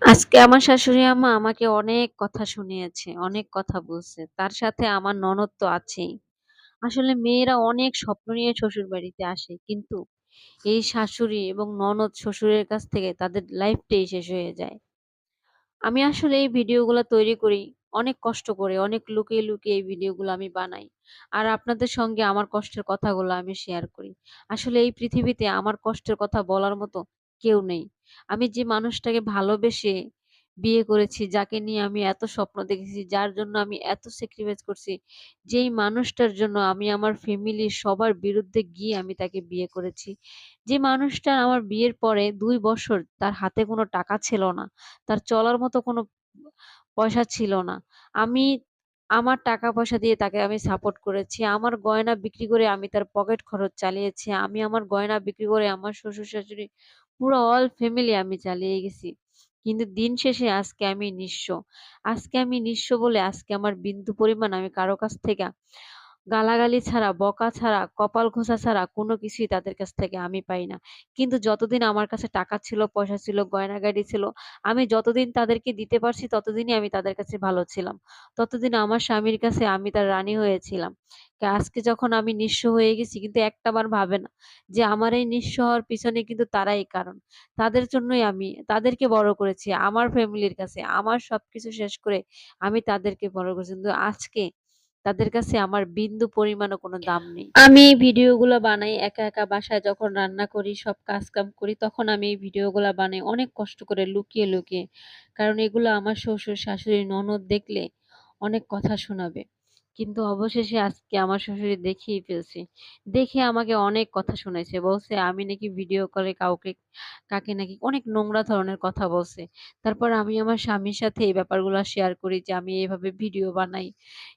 আজকে আমার শাশুড়ি আম্মা আমাকে অনেক কথা শুনিয়েছে, অনেক কথা বলছে। তার সাথে আমার ননদ তো আছেই। আসলে মেয়েরা অনেক স্বপ্ন নিয়ে শ্বশুরবাড়িতে আসে। কিন্তু এই শাশুড়ি এবং ননদ শ্বশুরের কাছ থেকে তাদের লাইফটাই শেষ হয়ে যায়। আমি আসলে এই ভিডিওগুলা তৈরি করি অনেক কষ্ট করে, অনেক লুকিয়ে, লুকিয়ে এই ভিডিওগুলো আমি বানাই। আর আপনাদের সঙ্গে আমার কষ্টের কথাগুলো আমি শেয়ার করি। আসলে এই পৃথিবীতে আমার কষ্টের কথা বলার মতো কেউ নেই। আমি যে মানুষটাকে ভালোবেসে বিয়ে করেছি, যাকে নিয়ে আমি এত স্বপ্ন দেখেছি, যার জন্য আমি এত স্যাক্রিফাইস করছি, যেই মানুষটার জন্য আমি আমার ফ্যামিলির সবার বিরুদ্ধে গিয়ে আমি তাকে বিয়ে করেছি। যে মানুষটা আমার বিয়ের পরে ২ বছর তার হাতে কোনো টাকা ছিল না। তার চলার মতো কোনো পয়সা ছিল না। আমি আমার টাকা-পয়সা দিয়ে তাকে আমি সাপোর্ট করেছি। আমার গয়না বিক্রি করে আমি তার পকেট খরচ চালিয়েছি। আমি আমার গয়না বিক্রি করে আমার শ্বশুর-শাশুড়ি পুরো অল ফ্যামিলি আমি চালিয়ে গেছি। কিন্তু দিন শেষে আজকে আমি নিঃস্ব। আজকে আমি নিঃস্ব বলে আজকে আমার বিন্দু পরিমাণ আমি কারো কাছ থেকে গালাগালি ছাড়া, বকা ছাড়া, কপাল ঘষা ছাড়া কোনো কিছুই তাদের কাছ থেকে আমি পাই না। কিন্তু যতদিন আমার কাছে টাকা ছিল, পয়সা ছিল, গয়না-গাড়ি ছিল, আমি যতদিন তাদেরকে দিতে পারছি ততদিনই আমি তাদের কাছে ভালো ছিলাম। ততদিন আমার স্বামীর কাছে আমি তার রানী হয়েছিলাম। আজকে যখন আমি নিঃস্ব হয়ে গেছি কিন্তু একটাবার ভাবে না যে আমার এই নিঃস্ব হওয়ার পিছনে কিন্তু তারাই কারণ। তাদের জন্যই আমি তাদেরকে বড় করেছি আমার ফ্যামিলির কাছে। আমার সবকিছু শেষ করে আমি তাদেরকে বড় করেছি। কিন্তু আজকে তাদের কাছে আমার বিন্দু পরিমাণও কোনো দাম নেই। আমি এই ভিডিওগুলা বানাই একা, একা বাসায় যখন রান্না করি, সব কাজ-কাম করি, তখন আমি এই ভিডিওগুলা বানাই অনেক কষ্ট করে লুকিয়ে, লুকিয়ে। কারণ এগুলো আমার শ্বশুর, শাশুড়ি, ননদ দেখলে অনেক কথা শোনাবে। কিন্তু অবশেষে আজকে আমার শ্বশুরে দেখেই ফেলছি। দেখে আমাকে অনেক কথা শুনাইছে। বলছে আমি নাকি ভিডিও কলে কাকে নাকি অনেক নোংরা ধরনের কথা বলছে। তারপর আমি আমার স্বামীর সাথে এই ব্যাপারগুলা শেয়ার করি যে আমি এভাবে ভিডিও বানাই।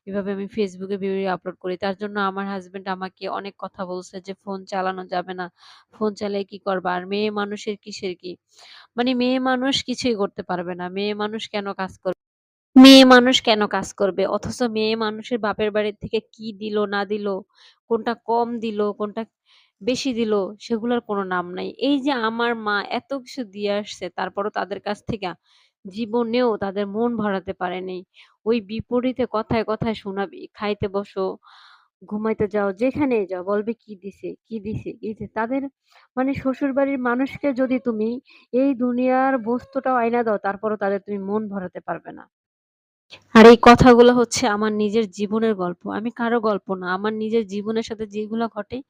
এভাবে আমি Facebook এ ভিডিও আপলোড করি। তার জন্য আমার হাসব্যান্ড আমাকে অনেক কথা বলছে যে, "ফোন চালানো যাবে না। ফোন চালিয়ে কি করবা? আর মেয়ে মানুষের কিসের কি?" মানে মেয়ে মানুষ কিছুই করতে পারবে না। মেয়ে মানুষ কেন কাজ করবে? অথচ মেয়ে মানুষের বাপের বাড়ি থেকে কি দিল না দিল, কোনটা কম দিল, কোনটা বেশি দিল সেগুলোর কোনো নাম নাই। এই যে আমার মা এত কিছু দিয়ে আসছে তারপরও তাদের কাছ থেকে জীবনেও তাদের মন ভরাতে পারে নাই। ওই বিপরীতে কথায়, কথায় শোনাবি, খাইতে বসো, ঘুমাইতে যাও, যেখানেই যাও বলবে কি দিছে, কি দিছে, কি দিছে। তাদের মানে শ্বশুরবাড়ির মানুষকে যদি তুমি এই দুনিয়ার বস্তুটাও আইনা দাও তারপরও তাদের তুমি মন ভরাতে পারবে না। আর এই কথাগুলো হচ্ছে আমার নিজের জীবনের গল্প। আমি কারো গল্প না। আমার নিজের জীবনের সাথে যেগুলো ঘটে